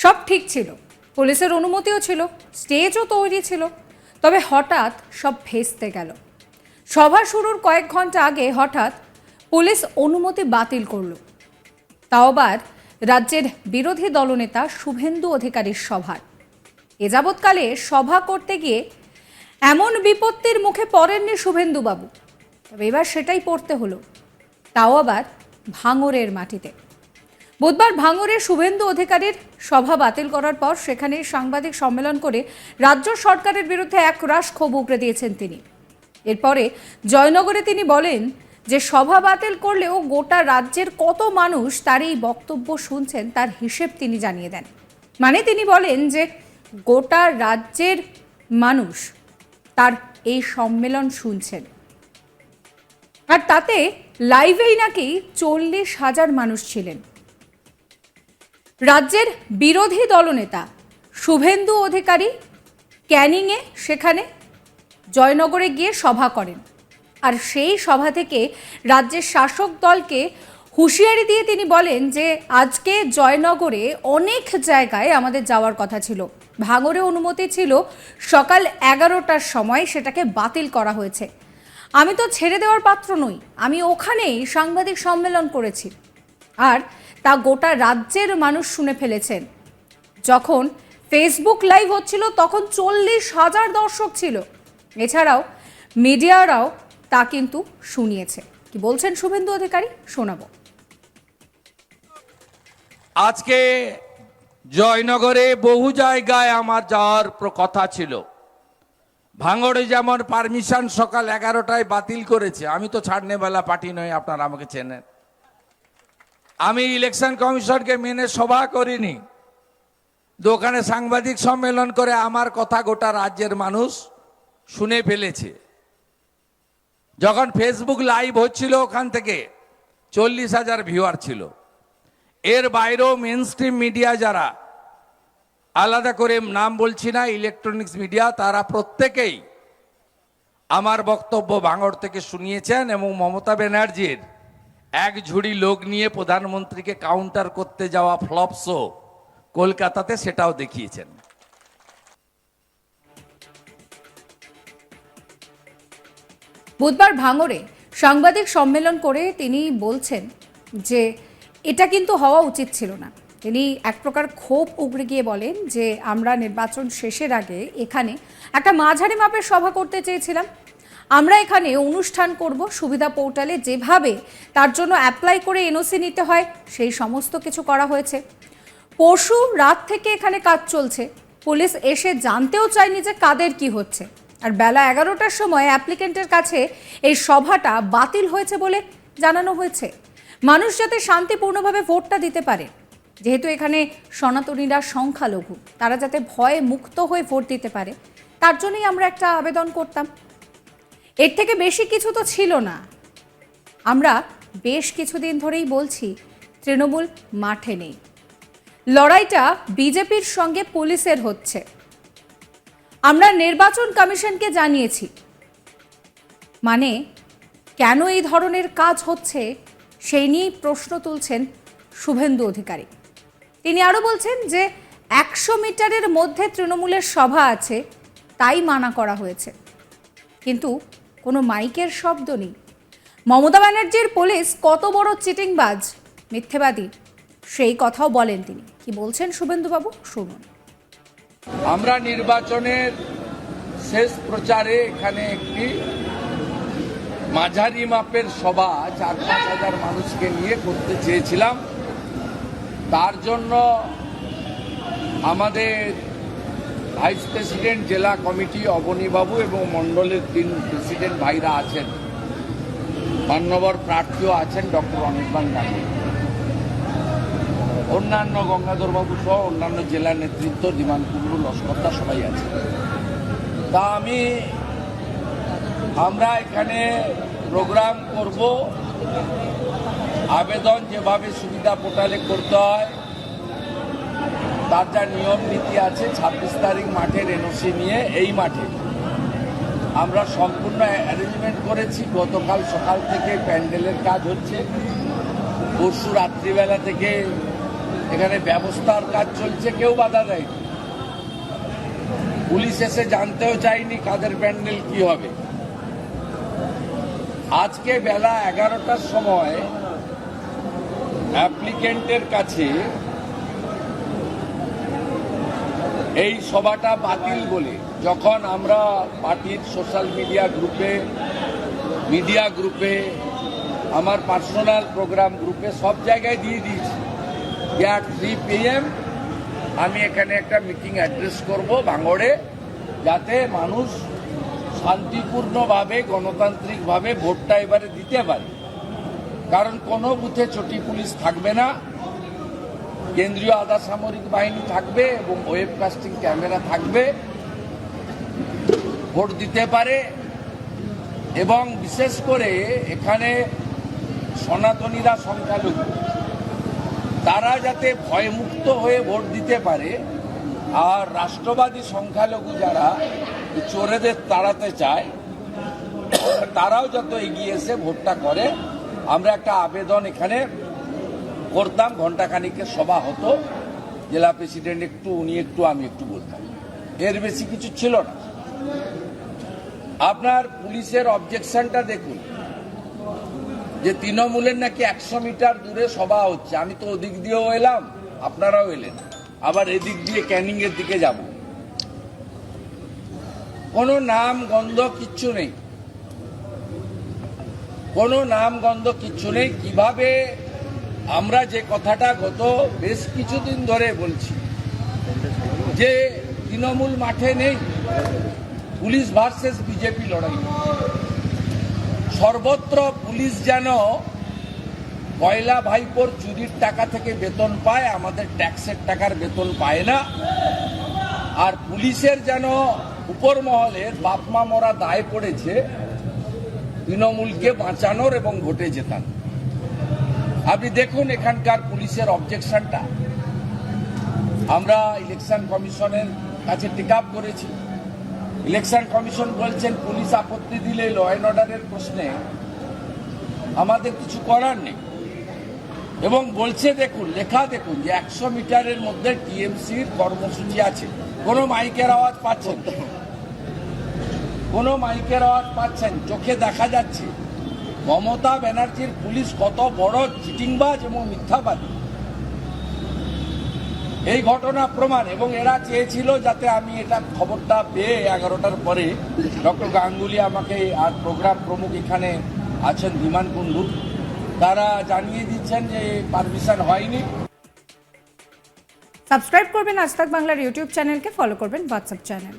সব ঠিক ছিল, পুলিশের অনুমতিও ছিল, স্টেজও তৈরি ছিল। তবে হঠাৎ সব ভেস্তে গেল। সভা শুরুর কয়েক ঘন্টা আগে হঠাৎ পুলিশ অনুমতি বাতিল করল, তাও আবার রাজ্যের বিরোধী দলনেতা শুভেন্দু অধিকারীর সভার। এ যাবৎকালে সভা করতে গিয়ে এমন বিপত্তির মুখে পড়েননি শুভেন্দুবাবু, তবে এবার সেটাই পড়তে হলো, তাও আবার ভাঙড়ের মাটিতে। বুধবার ভাঙড়ে শুভেন্দু অধিকারীর সভা বাতিল করার পর সেখানে সাংবাদিক সম্মেলন করে রাজ্য সরকারের বিরুদ্ধে একরাশ ক্ষোভ উগরে দিয়েছেন তিনি। এরপরে জয়নগরে তিনি বলেন যে সভা বাতিল করলেও গোটা রাজ্যের কত মানুষ তার এই বক্তব্য শুনছেন তার হিসেব তিনি জানিয়ে দেন। মানে তিনি বলেন যে গোটা রাজ্যের মানুষ তার এই সম্মেলন শুনছেন, আর তাতে লাইভেই নাকি 40,000 মানুষ ছিলেন। রাজ্যের বিরোধী দলনেতা শুভেন্দু অধিকারী ক্যানিংয়ে সেখানে জয়নগরে গিয়ে সভা করেন, আর সেই সভা থেকে রাজ্যের শাসক দলকে হুঁশিয়ারি দিয়ে তিনি বলেন যে আজকে জয়নগরে অনেক জায়গায় আমাদের যাওয়ার কথা ছিল, ভাঙড়ে অনুমতি ছিল সকাল 11টার সময়, সেটাকে বাতিল করা হয়েছে। আমি তো ছেড়ে দেওয়ার পাত্র নই, আমি ওখানেই সাংবাদিক সম্মেলন করেছি, আর তা গোটা রাজ্যের মানুষ শুনে ফেলেছেন। যখন ফেসবুক লাইভ হচ্ছিল তখন 40,000 দর্শক ছিল, এছাড়াও মিডিয়ারাও তা কিন্তু শুনিয়েছে। কি বলছেন শুভেন্দু অধিকারী, শোনাবো। আজকে জয়নগরে বহু জায়গায় আমার যাওয়ার কথা ছিল। ভাঙড়ে যেমন পারমিশন সকাল 11টায় বাতিল করেছে, আমি তো ছাড়নেওয়ালা পার্টি নই, আপনারা আমাকে চেনেন। আমি ইলেকশন কমিশনকে মেনে সভা করিনি, দোকানে সাংবাদিক সম্মেলন করে আমার কথা গোটা রাজ্যের মানুষ শুনে ফেলেছে। যখন ফেসবুক লাইভ হচ্ছিল ওখান থেকে 40,000 ভিউয়ার ছিল। এর বাইরেও মেন স্ট্রিম মিডিয়া যারা, আলাদা করে নাম বলছি না, ইলেকট্রনিক্স মিডিয়া, তারা প্রত্যেকেই আমার বক্তব্য ভাঙড় থেকে শুনিয়েছেন এবং মমতা ব্যানার্জির এক ঝুড়ি লোক নিয়ে প্রধানমন্ত্রীকে কাউন্টার করতে যাওয়া ফ্লপ শো কলকাতাতে, সেটাও দেখিয়েছেন। বুধবার ভাঙড়ে সাংবাদিক সম্মেলন করে তিনি বলছেন যে এটা কিন্তু হওয়া উচিত ছিল না। তিনি এক প্রকার ক্ষোভ উগরে গিয়ে বলেন যে আমরা নির্বাচন শেষের আগে এখানে একটা মাঝারি মাপের সভা করতে চেয়েছিলাম, আমরা এখানে অনুষ্ঠান করব সুবিধা পোর্টালে যেভাবে তার জন্য অ্যাপ্লাই করে এনওসি নিতে হয় সেই সমস্ত কিছু করা হয়েছে। পরশু রাত থেকে এখানে কাজ চলছে, পুলিশ এসে জানতেও চায়নি যে কাদের কি হচ্ছে, আর বেলা 11টার সময় অ্যাপ্লিকেন্টের কাছে এই সভাটা বাতিল হয়েছে বলে জানানো হয়েছে। মানুষ যাতে শান্তিপূর্ণভাবে ভোটটা দিতে পারে, যেহেতু এখানে সনাতনীরা সংখ্যালঘু, তারা যাতে ভয়ে মুক্ত হয়ে ভোট দিতে পারে, তার জন্যই আমরা একটা আবেদন করতাম। এর থেকে বেশি কিছু তো ছিল না। আমরা বেশ কিছুদিন ধরেই বলছি তৃণমূল মাঠে নেই, লড়াইটা বিজেপির সঙ্গে পুলিশের হচ্ছে। আমরা নির্বাচন কমিশনকে জানিয়েছি, মানে কেন এই ধরনের কাজ হচ্ছে সেই নিয়ে প্রশ্ন তুলছেন শুভেন্দু অধিকারী। তিনি আরও বলছেন যে 100 মিটারের মধ্যে তৃণমূলের সভা আছে, তাই মানা করা হয়েছে, কিন্তু কোনো মাইকের শব্দ নেই। মমতা ব্যানার্জির পুলিশ কত বড় চিটিংবাজ, মিথ্যেবাদী, সেই কথাও বলেন তিনি। কি বলছেন শুভেন্দুবাবু, শুনুন। আমরা নির্বাচনের শেষ প্রচারে এখানে একটি মাঝারি মাপের সভা 4-5 হাজার মানুষকে নিয়ে করতে চেয়েছিলাম। তার জন্য আমাদের ভাইস প্রেসিডেন্ট, জেলা কমিটি অবনীবাবু এবং মণ্ডলের 3 প্রেসিডেন্ট ভাইরা আছেন, মান্যবর প্রার্থীও আছেন ডক্টর অনির্বাণ গান্ধী, অন্যান্য গঙ্গাধরবাবু সহ অন্যান্য জেলা নেতৃত্ব, দিমান কুন্ডু, লস্করদা সবাই আছে। তা আমরা এখানে প্রোগ্রাম করব, আবেদন যেভাবে সুবিধা পোর্টালে করতে হয় তার যা নিয়ম নীতি আছে, 26 তারিখ মাঠের এনওসি নিয়ে এই মাঠে আমরা সম্পূর্ণ অ্যারেঞ্জমেন্ট করেছি। গতকাল সকাল থেকে প্যান্ডেলের কাজ হচ্ছে, পরশু রাত্রিবেলা থেকে এখানে ব্যবস্থার কাজ চলছে, কেউ বাধা দেয়নি। পুলিশ এসে জানতেও চায়নি কাদের প্যান্ডেল কি হবে। আজকে বেলা 11টার সময় অ্যাপ্লিকেন্টের কাছে এই সভাটা বাতিল বলে যখন আমরা পার্টির সোশ্যাল মিডিয়া গ্রুপে আমার পার্সোনাল প্রোগ্রাম গ্রুপে সব জায়গায় দিয়ে দিয়েছি যে 3 PM আমি এখানে একটা মিটিং অ্যাড্রেস করব ভাঙড়ে, যাতে মানুষ শান্তিপূর্ণভাবে গণতান্ত্রিকভাবে ভোটটা এবারে দিতে পারে। কারণ কোনো বুথে চটি পুলিশ থাকবে না, কেন্দ্রীয় আধা সামরিক বাহিনী থাকবে এবং ওয়েবকাস্টিং ক্যামেরা থাকবে, ভোট দিতে পারে। এবং বিশেষ করে এখানে সনাতনীরা সংখ্যালঘু, তারা যাতে ভয়মুক্ত হয়ে ভোট দিতে পারে। আর রাষ্ট্রবাদী সংখ্যালঘু যারা চোরেদের তাড়াতে চায়, তারাও যত এগিয়ে এসে ভোটটা করে। আমরা একটা আবেদন এখানে করতাম, ঘণ্টাখানিকের সভা হতো, জেলা প্রেসিডেন্ট একটু, উনি একটু, আমি একটু বলতাম, এর বেশি কিছু ছিল না। আপনার পুলিশের অবজেকশনটা দেখুন যে তৃণমূলের নাকি 100 মিটার দূরে সভা হচ্ছে। আমি তো ওদিক দিয়েও এলাম, আপনারাও এলেন, আবার এদিক দিয়ে ক্যানিং এর দিকে যাব। কোনো নাম গন্ধ কিচ্ছু নেই, কোনো নাম গন্ধ কিচ্ছু নেই। কিভাবে আমরা যে কথাটা গত বেশ কিছুদিন ধরে বলছি যে তৃণমূল মাঠে নেই, পুলিশ ভার্সেস বিজেপি লড়াই, সর্বত্র পুলিশ যেন পয়লা ভাইপোর চুরির টাকা থেকে বেতন পায়, আমাদের ট্যাক্সের টাকার বেতন পায় না। আর পুলিশের যেন উপর মহলের বাপমা মরা দায় পড়েছে তৃণমূলকে বাঁচানোর এবং ভোটে জেতান। আপনি দেখুন এখানকার পুলিশের অবজেকশনটা আমরা ইলেকশন কমিশনের কাছে টেক আপ করেছি। ইলেকশন কমিশন বলছেন পুলিশ আপত্তি দিলে ল অ্যান্ড অর্ডারের প্রশ্নে আমাদের কিছু করার নেই, এবং বলছে দেখুন, লেখা দেখুন যে 100 মিটারের মধ্যে টিএমসির কর্মসূচি আছে। কোনো মাইকের আওয়াজ পাচ্ছেন, কোনো মাইকের আওয়াজ পাচ্ছেন, চোখে দেখা যাচ্ছে মমতা ব্যানার্জির পুলিশ কত বড় চিটিংবাজ এবং মিথ্যাবাদী। এই ঘটনা প্রমাণ। এবং এরা চেয়েছিল যাতে আমি এটা খবরটা পেয়ে 11টার পরে ডক্টর গাঙ্গুলি আমাকে, আর প্রোগ্রাম প্রমুখ এখানে আছেন বিমান কুণ্ডু, তারা জানিয়ে দিচ্ছেন যে পারমিশন হয়নি। সাবস্ক্রাইব করবেন আজ তাক বাংলার ইউটিউব চ্যানেলকে, ফলো করবেন হোয়াটসঅ্যাপ চ্যানেল।